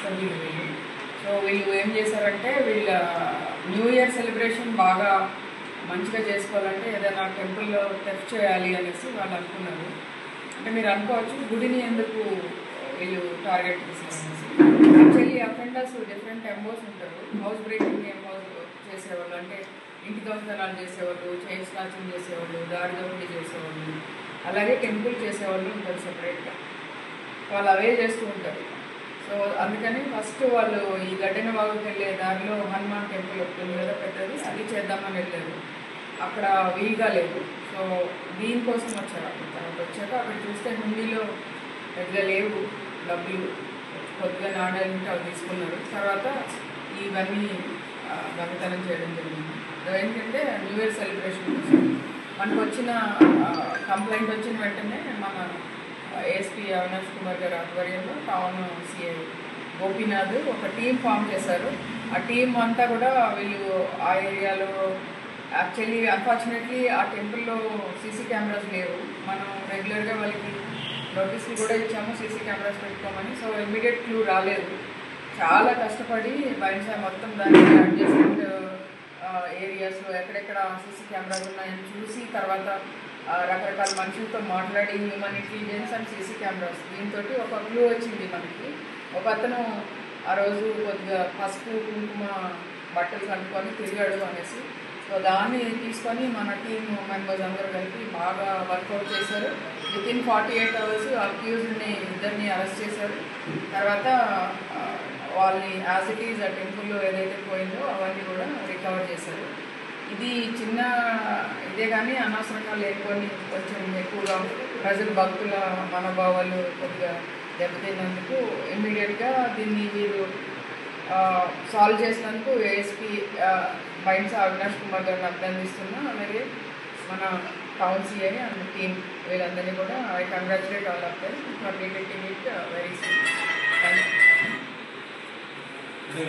కస్టమర్లు వీళ్ళు. సో వీళ్ళు ఏం చేశారంటే వీళ్ళ న్యూ ఇయర్ సెలబ్రేషన్ బాగా మంచిగా చేసుకోవాలంటే ఏదైనా టెంపుల్లో టెస్ట్ చేయాలి అనేసి వాళ్ళు అనుకున్నారు. అంటే మీరు అనుకోవచ్చు గుడిని ఎందుకు వీళ్ళు టార్గెట్ చేశారు అనేసి. యాక్చువల్లీ అఫెండర్స్ డిఫరెంట్ ఎంబోస్ ఉంటారు. హౌస్ బ్రేకింగ్ ఎంబోస్ చేసేవాళ్ళు, అంటే ఇంటి దొంగతనాలు చేసేవాళ్ళు, చైన్ స్నాచింగ్ చేసేవాళ్ళు, దారి దోపిడీ చేసేవాళ్ళు, అలాగే టెంపుల్ చేసేవాళ్ళు ఉంటారు సెపరేట్గా. వాళ్ళు అవే చేస్తూ ఉంటారు. సో అందుకని ఫస్ట్ వాళ్ళు ఈ గడ్డెన వాగుకి వెళ్ళే దారిలో హనుమాన్ టెంపుల్ ఉంటుంది కదా పెద్దది, అది చేద్దామని వెళ్ళారు. అక్కడ వీలుగా లేదు. సో దీనికోసం వచ్చారు. తర్వాత వచ్చాక అక్కడ చూస్తే హుండీలో పెద్దగా లేవు డబ్బులు, కొద్దిగా నాణ్యాలు ఉంటే అవి తీసుకున్నారు. తర్వాత ఇవన్నీ దొంగతనం చేయడం జరిగింది. ఏంటంటే న్యూ ఇయర్ సెలబ్రేషన్ కోసం మనకు వచ్చిన కంప్లైంట్ వచ్చిన వెంటనే మన ఏఎస్పీ అవినాష్ కుమార్ గారి ఆధ్వర్యంలో టౌన్ సిఐ గోపీనాథ్ ఒక టీం ఫామ్ చేశారు. ఆ టీం అంతా కూడా వీళ్ళు ఆ ఏరియాలో యాక్చువల్లీ అన్ఫార్చునేట్లీ ఆ టెంపుల్లో సీసీ కెమెరాస్ లేవు. మనం రెగ్యులర్గా వాళ్ళకి నోటీసులు కూడా ఇచ్చాము సీసీ కెమెరాస్ పెట్టుకోమని. సో ఇమ్మీడియట్ క్లూ రాలేదు. చాలా కష్టపడి బయట మొత్తం దాన్ని అడ్జస్ట్మెంట్ ఏరియాస్లో ఎక్కడెక్కడ సీసీ కెమెరాలు ఉన్నాయని చూసి తర్వాత రకరకాల మనుషులతో మాట్లాడి human intelligence and CC cameras దీంతో ఒక క్లూ వచ్చింది మనకి. ఒక అతను ఆ రోజు కొద్దిగా పసుపు కుంకుమ బట్టలు కనుక్కొని తిరిగాడు అనేసి. సో దాన్ని తీసుకొని మన టీమ్ మెంబర్స్ అందరూ కలిపి బాగా వర్కౌట్ చేశారు. వితిన్ 48 hours అక్యూజ్డ్ని ఇద్దరిని అరెస్ట్ చేశారు. తర్వాత వాళ్ళని యాజ్ ఇట్ ఈజ్ ఆ టెంపుల్లో ఏదైతే పోయిందో అవన్నీ కూడా రికవర్ చేశారు. ఇది చిన్న ఇదే కానీ అనవసరంగా లేకపోని కొంచెం ఎక్కువగా ప్రజలు భక్తుల మనోభావాలు కొద్దిగా దెబ్బతిన్నందుకు ఇమ్మీడియట్గా దీన్ని వీరు సాల్వ్ చేసినందుకు ఏఎస్పీ బైండ్స్ అవినాష్ కుమార్ గారిని అభినందిస్తున్నా. అలాగే మన టౌన్ సిఐ అండ్ టీమ్ వీళ్ళందరినీ కూడా I congratulate all of them for detecting it very soon. Thank you.